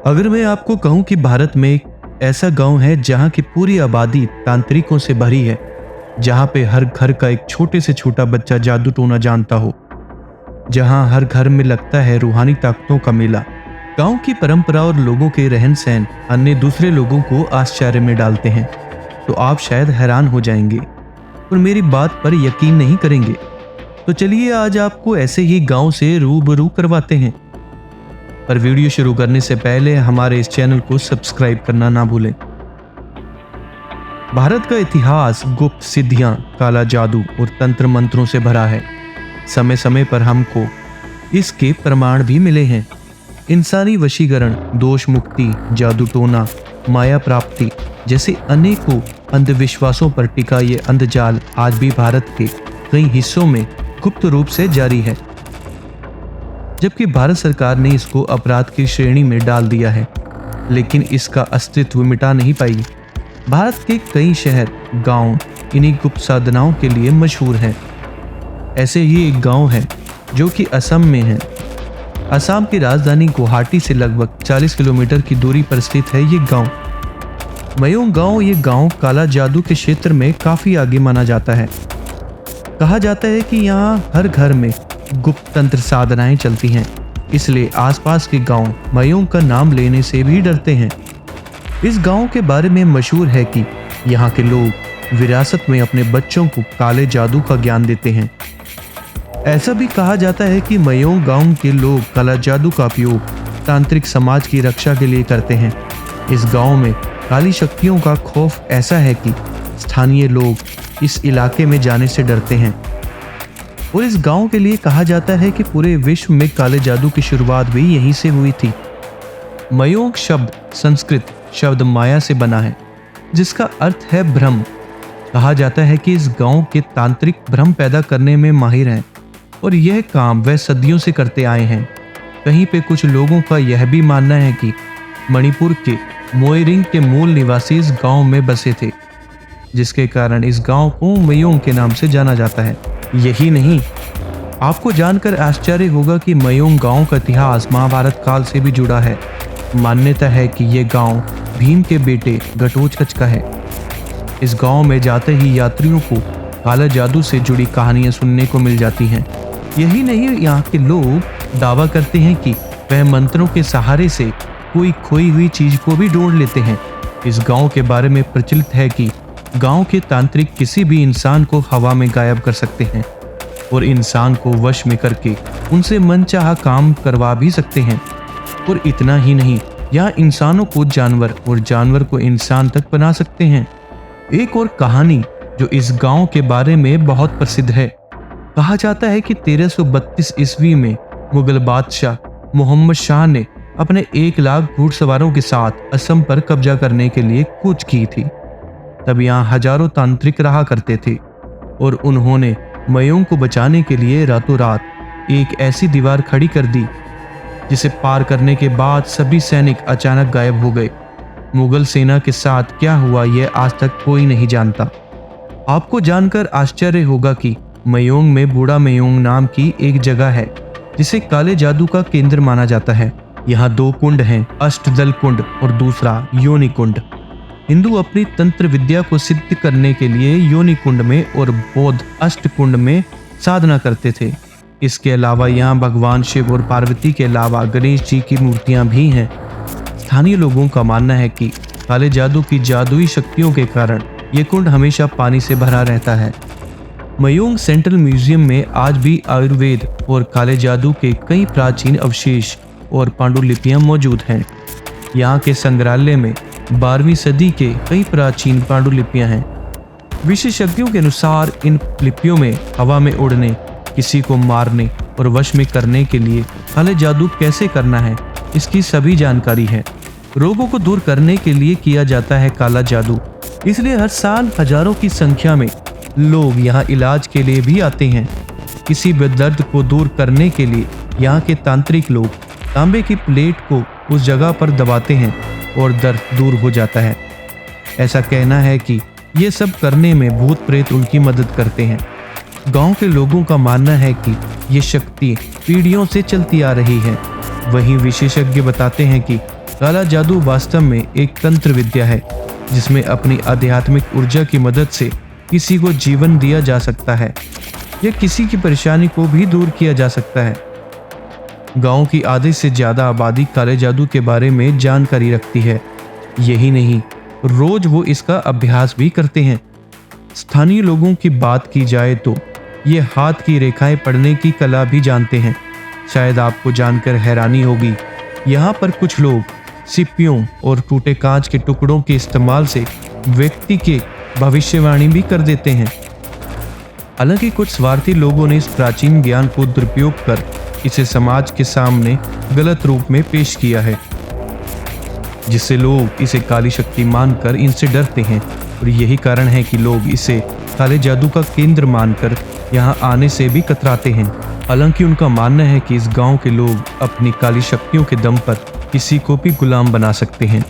अगर मैं आपको कहूं कि भारत में एक ऐसा गांव है जहां की पूरी आबादी तांत्रिकों से भरी है, जहां पे हर घर का एक छोटे से छोटा बच्चा जादू टोना जानता हो, जहां हर घर में लगता है रूहानी ताकतों का मेला। गांव की परंपरा और लोगों के रहन सहन अन्य दूसरे लोगों को आश्चर्य में डालते हैं। तो आप शायद हैरान हो जाएंगे और मेरी बात पर यकीन नहीं करेंगे। तो चलिए आज आपको ऐसे ही गांव से रूबरू करवाते हैं। पर वीडियो शुरू करने से पहले हमारे इस चैनल को सब्सक्राइब करना ना भूलें। भारत का इतिहास गुप्त सिद्धियां, काला जादू और तंत्र मंत्रों से भरा है। समय समय पर हमको इसके प्रमाण भी मिले हैं। इंसानी वशीकरण, दोष मुक्ति, जादू टोना, माया प्राप्ति जैसे अनेकों अंधविश्वासों पर टिका ये अंधजाल आज भी भारत के कई हिस्सों में गुप्त रूप से जारी है, जबकि भारत सरकार ने इसको अपराध की श्रेणी में डाल दिया है, लेकिन इसका अस्तित्व मिटा नहीं पाई। भारत के कई शहर, गांव इन्हीं गुप्त साधनाओं के लिए मशहूर हैं। ऐसे ही एक गांव है जो कि असम में है। असम की राजधानी गुवाहाटी से लगभग 40 किलोमीटर की दूरी पर स्थित है ये गांव, मयोंग गांव। ये गांव काला जादू के क्षेत्र में काफी आगे माना जाता है। कहा जाता है कि यहाँ हर घर में गुप्त तंत्र साधनाएं चलती हैं, इसलिए आसपास के गांव मयोंग का नाम लेने से भी डरते हैं। इस गांव के बारे में मशहूर है कि यहाँ के लोग विरासत में अपने बच्चों को काले जादू का ज्ञान देते हैं। ऐसा भी कहा जाता है कि मयोंग गांव के लोग काला जादू का उपयोग तांत्रिक समाज की रक्षा के लिए करते हैं। इस गांव में काली शक्तियों का खौफ ऐसा है कि स्थानीय लोग इस इलाके में जाने से डरते हैं। और इस गांव के लिए कहा जाता है कि पूरे विश्व में काले जादू की शुरुआत भी यहीं से हुई थी। मयोंग शब्द संस्कृत शब्द माया से बना है, जिसका अर्थ है भ्रम। कहा जाता है कि इस गांव के तांत्रिक भ्रम पैदा करने में माहिर हैं और यह काम वह सदियों से करते आए हैं। कहीं पे कुछ लोगों का यह भी मानना है कि मणिपुर के मोइरिंग के मूल निवासी इस गांव में बसे थे, जिसके कारण इस गांव को मयोंग के नाम से जाना जाता है। यही नहीं, आपको जानकर आश्चर्य होगा कि मयोंग गांव का इतिहास महाभारत काल से भी जुड़ा है। मान्यता है कि यह गांव भीम के बेटे घटोत्कच का है। इस गांव में जाते ही यात्रियों को काला जादू से जुड़ी कहानियां सुनने को मिल जाती हैं। यही नहीं, यहाँ के लोग दावा करते हैं कि वह मंत्रों के सहारे से कोई खोई हुई चीज को भी ढूंढ लेते हैं। इस गांव के बारे में प्रचलित है कि गांव के तांत्रिक किसी भी इंसान को हवा में गायब कर सकते हैं और इंसान को वश में करके उनसे मनचाहा काम करवा भी सकते हैं। और इतना ही नहीं, यहाँ इंसानों को जानवर और जानवर को इंसान तक बना सकते हैं। एक और कहानी जो इस गांव के बारे में बहुत प्रसिद्ध है, कहा जाता है कि 1332 ईस्वी में मुगल बादशाह मोहम्मद शाह ने अपने 1 लाख घुड़सवारों के साथ असम पर कब्जा करने के लिए कूच की थी। तब यहाँ हजारों तांत्रिक रहा करते थे और उन्होंने मयोंग को बचाने के लिए रातों रात एक ऐसी दीवार खड़ी कर दी जिसे पार करने के बाद सभी सैनिक अचानक गायब हो गए। मुगल सेना के साथ क्या हुआ यह आज तक कोई नहीं जानता। आपको जानकर आश्चर्य होगा कि मयोंग में बूढ़ा मयोंग नाम की एक जगह है जिसे काले जादू का केंद्र माना जाता है। यहाँ 2 कुंड हैं, अष्टदल कुंड और दूसरा योनि कुंड। हिंदू अपनी तंत्र विद्या को सिद्ध करने के लिए योनि कुंड में और बौद्ध अष्ट कुंड में साधना करते थे। इसके अलावा यहाँ भगवान शिव और पार्वती के अलावा गणेश जी की मूर्तियां भी हैं। स्थानीय लोगों का मानना है कि काले जादू की जादुई शक्तियों के कारण ये कुंड हमेशा पानी से भरा रहता है। मयोंग सेंट्रल म्यूजियम में आज भी आयुर्वेद और काले जादू के कई प्राचीन अवशेष और पांडुलिपियां मौजूद हैं। यहाँ के संग्रहालय में 12वीं सदी के कई प्राचीन पांडुलिपियां हैं। विशेषज्ञों के अनुसार इन लिपियों में हवा में उड़ने, किसी को मारने और वश में करने के लिए काले जादू कैसे करना है, इसकी सभी जानकारी है। रोगों को दूर करने के लिए किया जाता है काला जादू, इसलिए हर साल हजारों की संख्या में लोग यहाँ इलाज के लिए भी आते हैं। किसी भी दर्द को दूर करने के लिए यहाँ के तांत्रिक लोग तांबे की प्लेट को उस जगह पर दबाते हैं और दर्द दूर हो जाता है। ऐसा कहना है कि ये सब करने में भूत प्रेत उनकी मदद करते हैं। गांव के लोगों का मानना है कि ये शक्ति पीढ़ियों से चलती आ रही है। वहीं विशेषज्ञ बताते हैं कि काला जादू वास्तव में एक तंत्र विद्या है जिसमें अपनी आध्यात्मिक ऊर्जा की मदद से किसी को जीवन दिया जा सकता है या किसी की परेशानी को भी दूर किया जा सकता है। गांव की आधे से ज्यादा आबादी काले जादू के बारे में जानकारी रखती है। यही नहीं, रोज वो इसका अभ्यास भी करते हैं। स्थानीय लोगों की बात की जाए तो ये हाथ की रेखाएं पढ़ने की कला भी जानते हैं। शायद आपको जानकर हैरानी होगी, यहाँ पर कुछ लोग सिप्पियों और टूटे कांच के टुकड़ों के इस्तेमाल से व्यक्ति के भविष्यवाणी भी कर देते हैं। हालांकि कुछ स्वार्थी लोगों ने इस प्राचीन ज्ञान को दुरुपयोग कर इसे समाज के सामने गलत रूप में पेश किया है, जिससे लोग इसे काली शक्ति मानकर इनसे डरते हैं और यही कारण है कि लोग इसे काले जादू का केंद्र मानकर यहाँ आने से भी कतराते हैं। हालांकि उनका मानना है कि इस गांव के लोग अपनी काली शक्तियों के दम पर किसी को भी गुलाम बना सकते हैं।